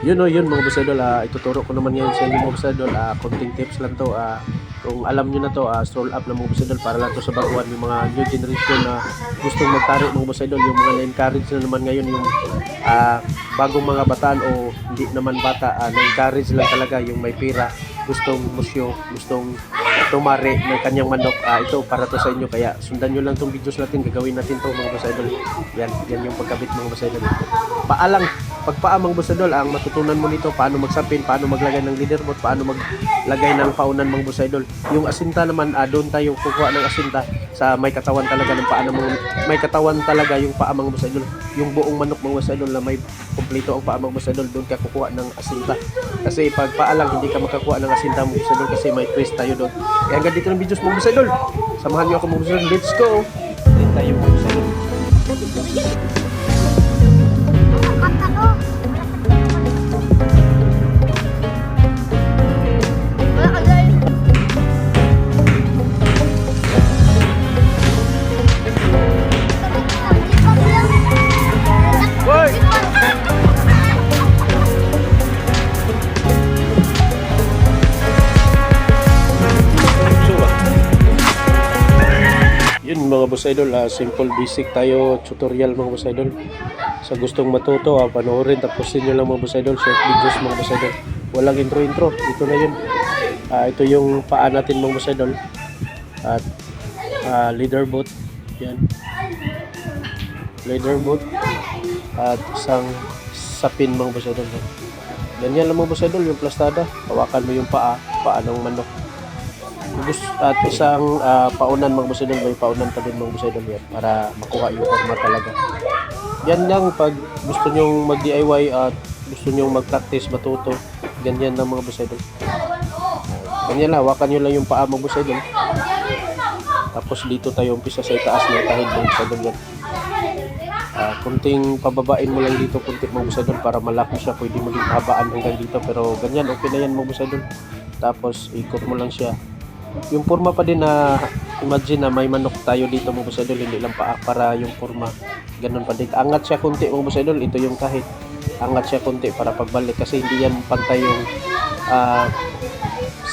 Yun o, yun mga boss idol, ituturo ko naman ngayon sa inyo mga boss idol, konting tips lang to. Kung alam nyo na to, stroll up na mga boss idol, para lang to sa baguhan, yung mga new generation na gustong magtari mga boss idol, yung mga na-encourage na naman ngayon, yung bagong mga bataan o hindi naman bata, na-encourage lang talaga yung may pira, gustong musyo, gustong tumari ng kanyang manok. Ito para to sa inyo, kaya sundan nyo lang tong videos natin, gagawin natin to mga boss idol. Yan yung pagkabit mga boss idol. Paalang pagpaamang boss idol, ang matutunan mo nito, paano magsapin, paano maglagay ng leader boat, paano maglagay ng paunan mga boss idol. Yung asinta naman, doon tayo kukuha ng asinta sa may katawan talaga ng paano may katawan talaga yung paamang boss idol. Yung buong manok mga boss idol na may kumpleto ang paamang boss idol, doon ka kukuha ng asinta. Kasi pag paalang hindi ka makakuha ng asinta mga boss idol, kasi may twist tayo doon. Kaya hanggang dito ng videos mga boss idol. Samahan niyo ako mga boss idol. Let's go! Din tayo mga boss idol. Yun mga boss idol, simple basic tayo tutorial mga boss idol. Sa gustong matuto, panoorin, tapusin nyo lang mga boss idol, short videos mga boss idol. Walang intro, ito na yun. Ito yung paa natin mga boss idol. At leader boat, yan. Leader boat. At isang sapin mga boss idol. Ganyan lang mga boss idol, yung plastada. Hawakan mo yung paa ng manok. At isang paunan mga boss idol, may paunan pa din mga boss idol yan, para makuha yung forma talaga. Yan lang pag gusto nyong mag-DIY at gusto nyong mag-practice, matuto, ganyan lang mga boss idol. Ganyan lang, hawakan nyo lang yung paa mga boss idol. Tapos dito tayo umpisa sa itaas ng tahid mga boss idol yan. Kunting pababain mo lang dito, kunti mga boss idol, para malaki siya. Pwede mo din habaan hanggang dito, pero ganyan, okay na yan mga boss idol. Tapos ikot mo lang siya. Yung forma pa din na imagine na may manok tayo dito mga boss idol, hindi lang paa, para yung forma ganun pa din. Angat siya konti mga boss idol, ito yung kahit angat siya konti para pagbalik, kasi hindi yan pantay yung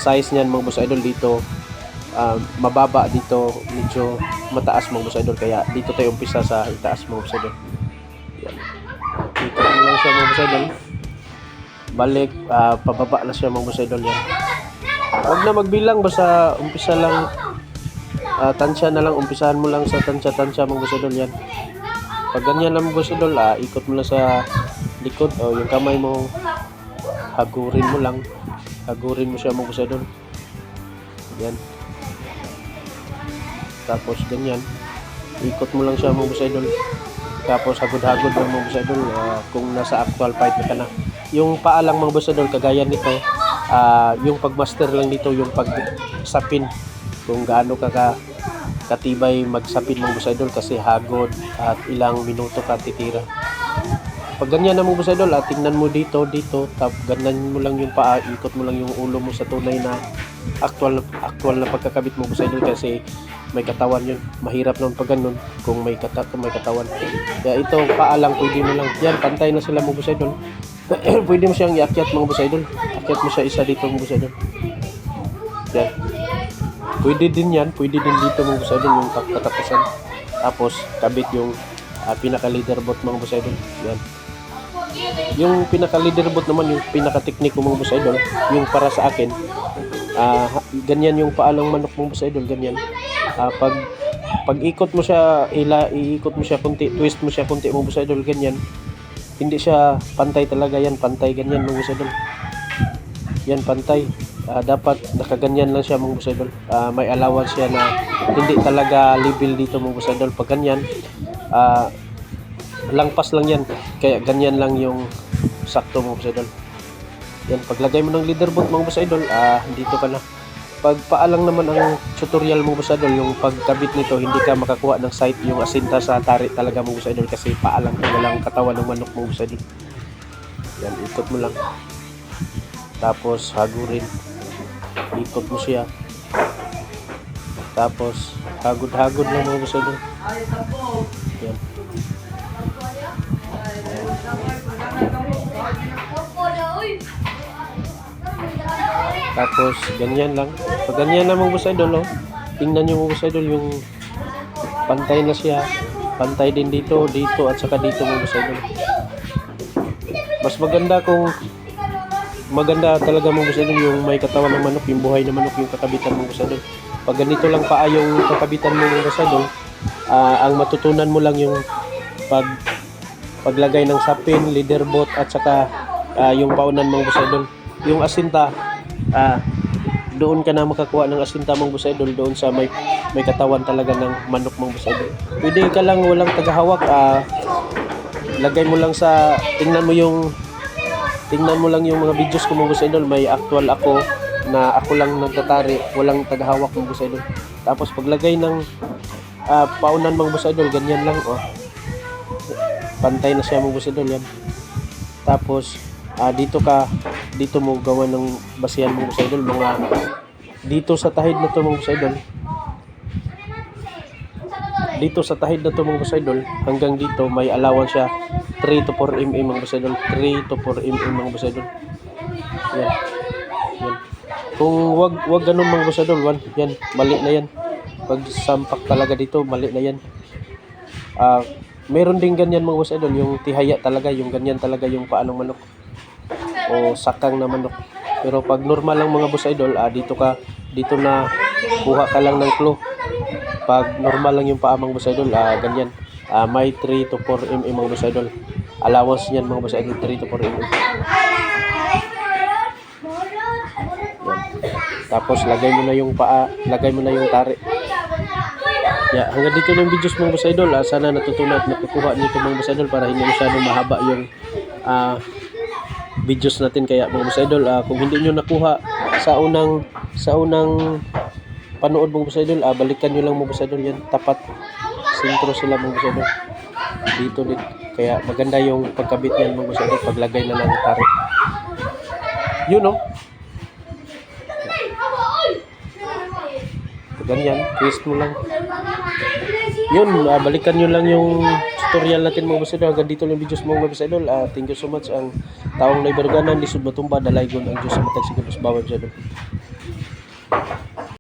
size niyan mga boss idol. Dito mababa, dito medyo mataas mga boss idol, kaya dito tayo umpisa sa itaas mga boss idol. Yan. Dito lang siya mga boss idol, balik pababa na siya mga boss idol. Yan. Huwag na magbilang, basta umpisa lang, tansya na lang, umpisahan mo lang sa tansya mga boss idol. Yan. Pag ganyan lang mga boss idol, ikot mo lang sa likod, o yung kamay mo, hagurin mo lang, hagurin mo siya mga boss idol. Yan. Tapos ganyan, ikot mo lang siya mga boss idol. Tapos hagod-hagod lang mga boss idol, kung nasa actual fight na ka na. Yung paa lang mga boss idol, kagaya nito, yung pagmaster lang dito, yung pagsapin, kung gaano ka katibay magsapin mga boss idol, kasi hagod at ilang minuto ka titira. Pag ganyan na mga boss idol, tingnan mo dito, ganyan mo lang yung paa, ikot mo lang yung ulo mo sa tunay na actual na pagkakabit mo boss idol, kasi may katawan yun. Mahirap naman pag ganun kung may katawan. Kaya ito, paa lang, pwede mo lang yan, pantay na sila mga boss idol. Pwede mo siyang iakyat mga boss idol, akyat mo siya isa dito mga boss idol. Yan, pwede din yan, pwede din dito mga boss idol, yung katapusan. Tapos kabit yung pinaka leader boat mga boss idol. Yan, yung pinaka leader boat naman, yung pinaka tekniko mga boss idol, yung para sa akin, ganyan yung paalang manok mga boss idol, ganyan. Pag ikot mo siya, iikot mo siya kunti, twist mo siya kunti mga boss idol, ganyan. Hindi siya pantay talaga yan, pantay ganyan mga boss idol. Yan pantay. Dapat nakaganyan lang siya mga boss idol. May allowance siya na hindi talaga level dito mga boss idol. Pag ganyan, langpas lang yan. Kaya ganyan lang yung sakto mga boss idol. Yan, paglagay mo ng leader boat mga boss idol, dito ka na. Pag paalang naman ang tutorial mga boss idol, yung pagkabit nito, hindi ka makakuha ng sight, yung asinta sa tari talaga mga boss idol, kasi paalang, walang katawan ng manok mga boss idol. Yan, ikot mo lang. Tapos hagurin, ikot mo siya. Tapos hagod-hagod lang mga boss idol. Yan. Tapos ganyan lang. Pag ganyan lang mga boss idol, oh. Tingnan nyo mga boss idol yung pantay na siya. Pantay din dito, dito at saka dito mga boss idol. Mas maganda talaga mga boss idol yung may katawan ng manok, yung buhay na manok yung kakabitan mga boss idol. Pag ganito lang paa yung kakabitan mo mga boss idol, ang matutunan mo lang yung paglagay ng sapin, leader boat at saka yung paunan mga boss idol. Yung asinta, doon ka na makakuha ng asinta mga boss idol, doon sa may katawan talaga ng manok mga boss idol. Pwede ka lang walang tagahawak, lagay mo lang sa tingnan mo lang yung mga videos ko mga boss idol. May actual ako na ako lang nagtatari, walang tagahawak mga boss idol. Tapos paglagay ng paunan mga boss idol, ganyan lang, oh. Pantay na siya mga boss idol, yan. Tapos dito mo gawa ng basihan mga boss idol, mga dito sa tahid na to mga boss idol. Dito sa tahid na to mga boss idol, hanggang dito may allowance siya 3 to 4 mm mga boss idol. 3 to 4 mm mga boss idol. Yan. Yan. Kung wag ganun mga boss idol, yan, mali na yan. Pag sampak talaga dito, mali na yan. Meron din ganyan mga boss idol, yung tihaya talaga, yung ganyan talaga yung paa ng manok o sakang na manok. Pero pag normal lang mga boss idol, dito na kuha ka lang ng clue. Pag normal lang yung paa mga boss idol, ganyan. May 3 to 4 mm mga boss idol. Allowance niyan mga boss idol, 3 to 4 mm. Yan. Tapos lagay mo na yung paa, lagay mo na yung tari. Hanggang dito na yung videos mga boss idol. Sana natutunan at nakukuha nito mga boss idol para hindi masyadong mahaba yung videos natin. Kaya mga boss idol, kung hindi nyo nakuha sa unang panood mga boss idol, balikan nyo lang mga boss idol, yan tapat sentro sila mga boss idol, dito din. Kaya maganda yung pagkabit yan mga boss idol, paglagay na ng tari, yun, no? Ganyan, twist mo lang yun. Balikan nyo lang yung tutorial natin mga boss idol. Hanggang dito lang videos mga boss idol. Thank you so much. Ang taong Naibarganan, lisod matumba, dalaygon ang Diyos sa matag siguro sa bawat boss idol.